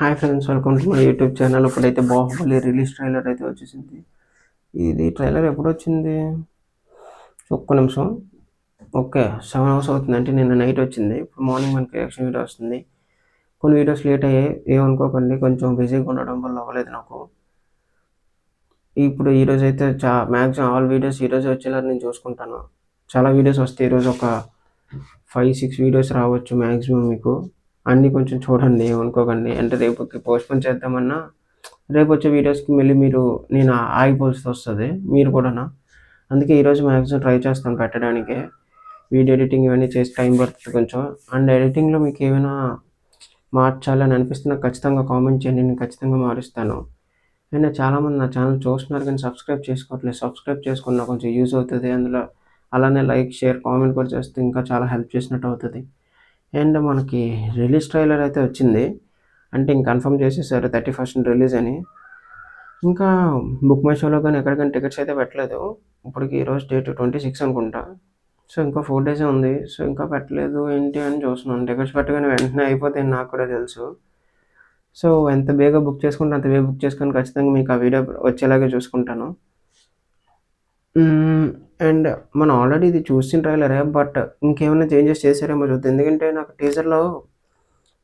Hi friends, welcome to my YouTube channel. ఇప్పుడైతే Baahubali release trailer అయితే వచ్చేసింది. ఇది ట్రైలర్ ఎప్పుడు వచ్చింది? ఒక్క నిమిషం. ఓకే, 7 అవర్స్ అవుతుంది. అంటే నిన్న నైట్ వచ్చింది. ఇప్పుడు మార్నింగ్ మనకి రియాక్షన్ వీడియో వస్తుంది. కొన్ని వీడియోస్ లేట్ అయ్యాయి, ఏమనుకోకండి. కొంచెం బిజీగా ఉండడం వల్ల అవ్వలేదు నాకు. ఇప్పుడు ఈరోజు అయితే మ్యాక్సిమం ఆల్ వీడియోస్ ఈరోజు వచ్చేలా నేను చూసుకుంటాను. చాలా వీడియోస్ వస్తాయి ఈరోజు. ఒక 5-6 వీడియోస్ రావచ్చు మ్యాక్సిమం మీకు. అన్నీ కొంచెం చూడండి, ఏమనుకోకండి. అంటే రేపుకి పోస్ట్‌పోన్ చేద్దామన్నా రేపు వచ్చే వీడియోస్‌కి మళ్ళీ నేను ఆగిపోవాల్సి వస్తుంది మీరు కూడాను. అందుకే ఈరోజు మ్యాక్సిమం ట్రై చేస్తాను పెట్టడానికి. వీడియో ఎడిటింగ్ ఇవన్నీ చేసి టైం పడుతుంది కొంచెం. అండ్ ఎడిటింగ్‌లో మీకు ఏమైనా మార్చాలని అనిపిస్తే నాకు ఖచ్చితంగా కామెంట్ చేయండి, నేను ఖచ్చితంగా మారుస్తాను. అండ్ చాలామంది నా ఛానల్ చూస్తున్నారు కానీ సబ్స్క్రైబ్ చేసుకోవట్లేదు. సబ్స్క్రైబ్ చేసుకున్న కొంచెం యూజ్ అవుతుంది అందులో. అలానే లైక్, షేర్, కామెంట్ కూడా చేస్తే ఇంకా చాలా హెల్ప్ చేసినట్టు అవుతుంది. అండ్ మనకి రిలీజ్ ట్రైలర్ అయితే వచ్చింది. అంటే ఇంక కన్ఫర్మ్ చేసేసారు 31st రిలీజ్ అని. ఇంకా బుక్ మై షోలో కానీ ఎక్కడికైనా టికెట్స్ అయితే పెట్టలేదు. ఇప్పటికి ఈరోజు డేట్ 26 అనుకుంటా. సో ఇంకా 4 డేసే ఉంది. సో ఇంకా పెట్టలేదు ఏంటి అని చూస్తున్నాను. టికెట్స్ పెట్టగానే వెంటనే అయిపోతాయని నాకు కూడా తెలుసు. సో ఎంత బేగా బుక్ చేసుకుంటే అంత బేగా బుక్ చేసుకొని ఖచ్చితంగా మీకు ఆ వీడియో వచ్చేలాగే చూసుకుంటాను. అండ్ మనం ఆల్రెడీ ఇది చూసిన ట్రైలరే, బట్ ఇంకేమైనా చేంజెస్ చేశారేమో చూద్దాం. ఎందుకంటే నాకు టీజర్‌లో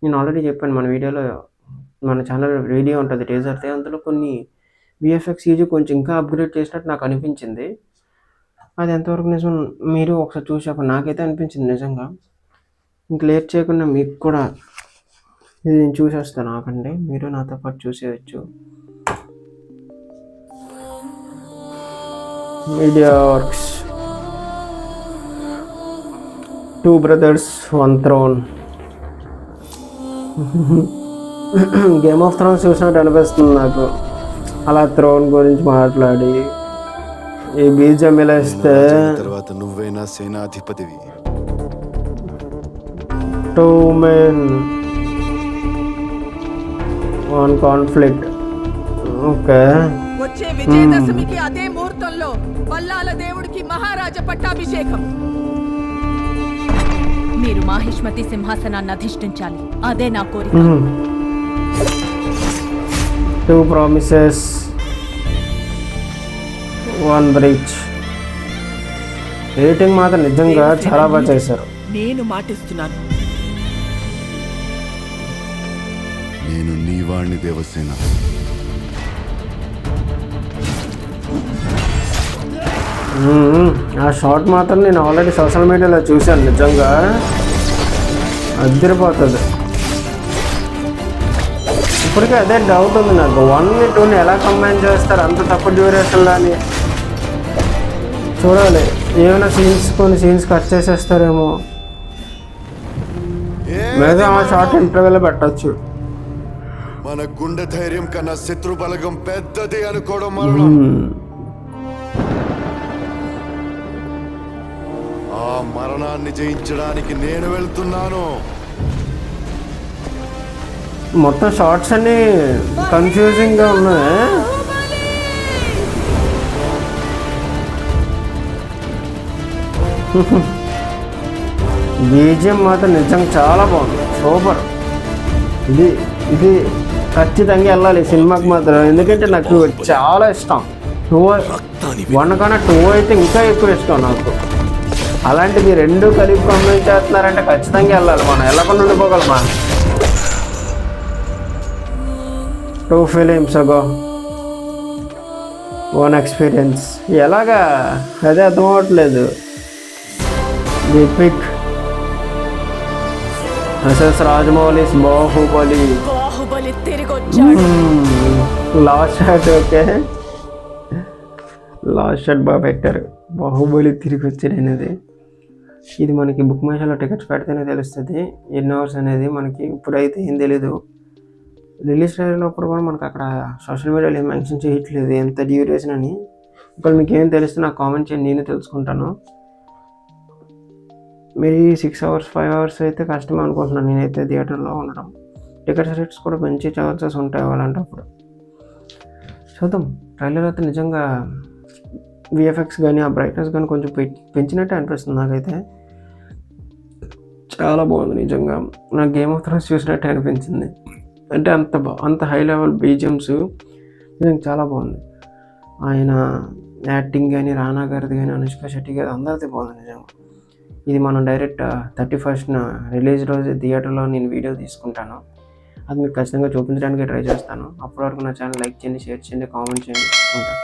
నేను ఆల్రెడీ చెప్పాను, మన వీడియోలో మన ఛానల్ వీడియో ఉంటుంది టీజర్‌ది. అందులో కొన్ని వీఎఫ్ఎక్స్ సీజీ కొంచెం ఇంకా అప్‌గ్రేడ్ చేసినట్టు నాకు అనిపించింది. అది ఎంతవరకు నిజం మీరు ఒకసారి చూసి చెప్పండి. నాకైతే అనిపించింది నిజంగా. ఇంక లేట్ చేయకుండా మీకు కూడా ఇది నేను చూసేస్తాను. ఆగండి, మీరు నాతో పాటు చూసేయచ్చు. Media works, 2 brothers 1 throne. Game of thrones చూసినట్టు అనిపిస్తుంది నాకు. అలా థ్రోన్ గురించి మాట్లాడి ఈ బీజం ఇలా ఇస్తే తర్వాత నువ్వేనా సేనాధిపతివి. 2 men 1 conflict. ఓకే, వచ్చే విజయదశమికి అదే ముహూర్తంలో వల్లాల దేవుడికి మహారాజ పట్టాభిషేకం. మీరు మాహిష్మతి సింహాసనాన్ని అధిష్ఠించాలి, అదే నా కోరిక. 2 promises 1 breach. రేటింగ్ మాత్రం నిజంగా చాలా బాగా చేశారు. నేను మాటిస్తున్నాను. నేను నీ వాణ్ణి దేవసేన. ఆ షార్ట్ మాత్రం నేను ఆల్రెడీ సోషల్ మీడియాలో చూశాను. నిజంగా అదిరిపోతుంది. ఇప్పటికే అదే డౌట్ ఉంది నాకు, 1ని 2ని ఎలా కంబైన్ చేస్తారు అంత తక్కువ డ్యూరేషన్లో అని. చూడాలి, ఏమైనా కొన్ని సీన్స్ కట్ చేసేస్తారేమో. లేదా ఆ షార్ట్ ఇంటర్వ్యూలో పెట్టచ్చు. మన గుండె ధైర్యం కన్నా శత్రు బలగం పెద్దది అనుకోవడం మరణం. ఆ మరణాన్ని జయించడానికి నేను వెళ్తున్నాను. మొత్తం షార్ట్స్ అన్ని కన్ఫ్యూజింగ్గా ఉన్నాయి. బీజిఎం మాత్రం నిజంగా చాలా బాగుంది, సూపర్. ఇది ఖచ్చితంగా వెళ్ళాలి సినిమాకి మాత్రం. ఎందుకంటే నాకు చాలా ఇష్టం. 1 కన్నా 2 అయితే ఇంకా ఎక్కువ ఇష్టం నాకు. అలాంటిది 2 కలిపి కంబైన్ చేస్తున్నారంటే ఖచ్చితంగా వెళ్ళాలి. మనం వెళ్ళకుండా ఉండిపోగలమా? 2 ఫిలిమ్స్ అగో 1 ఎక్స్పీరియన్స్. ఎలాగా అదే అర్థం అవ్వట్లేదు. The epic SS Rajamouli's Baahubali. తిరిగి వచ్చాడు. Last shot. Okay, last shot బాగా పెట్టారు. బాహుబలి తిరిగి వచ్చాడు అనేది. ఇది మనకి బుక్ మై షోలో టికెట్స్ పెడితేనే తెలుస్తుంది ఎన్ని అవర్స్ అనేది. మనకి ఇప్పుడైతే ఏం తెలీదు. రిలీజ్ అయ్యేటప్పుడు కూడా మనకు అక్కడ సోషల్ మీడియాలో ఏం మెన్షన్ చేయట్లేదు ఎంత డ్యూరేషన్ అని. ఇప్పుడు మీకు ఏం తెలిస్తే నాకు కామెంట్ చేయండి, నేను తెలుసుకుంటాను. మీరు 6 అవర్స్ 5 అవర్స్ అయితే కష్టమే అనుకుంటున్నాను నేనైతే థియేటర్లో ఉండడం. టికెట్ రేట్స్ కూడా పెంచి ఛాన్సెస్ ఉంటాయి అలాంటప్పుడు. చూద్దాం. ట్రైలర్ అయితే నిజంగా విఎఫ్ఎక్స్ కానీ ఆ బ్రైట్నెస్ కానీ కొంచెం పెంచినట్టే అనిపిస్తుంది నాకైతే. చాలా బాగుంది నిజంగా. నాకు గేమ్ ఆఫ్ థ్రోన్స్ చూసినట్టే అనిపించింది. అంటే అంత హై లెవెల్ బీజిఎమ్స్ నిజంగా చాలా బాగుంది. ఆయన యాక్టింగ్ కానీ, రానా గారిది కానీ, అనుష్క శెట్టి గారి అందరిది బాగుంది నిజంగా. ఇది మనం డైరెక్ట్ 31st రిలీజ్ రోజు థియేటర్లో నేను వీడియో తీసుకుంటాను. అది మీకు ఖచ్చితంగా చూపించడానికి ట్రై చేస్తాను. అప్పటి వరకు నా ఛానల్ లైక్ చేయండి, షేర్ చేయండి, కామెంట్ చేయండి. ఉంటాను.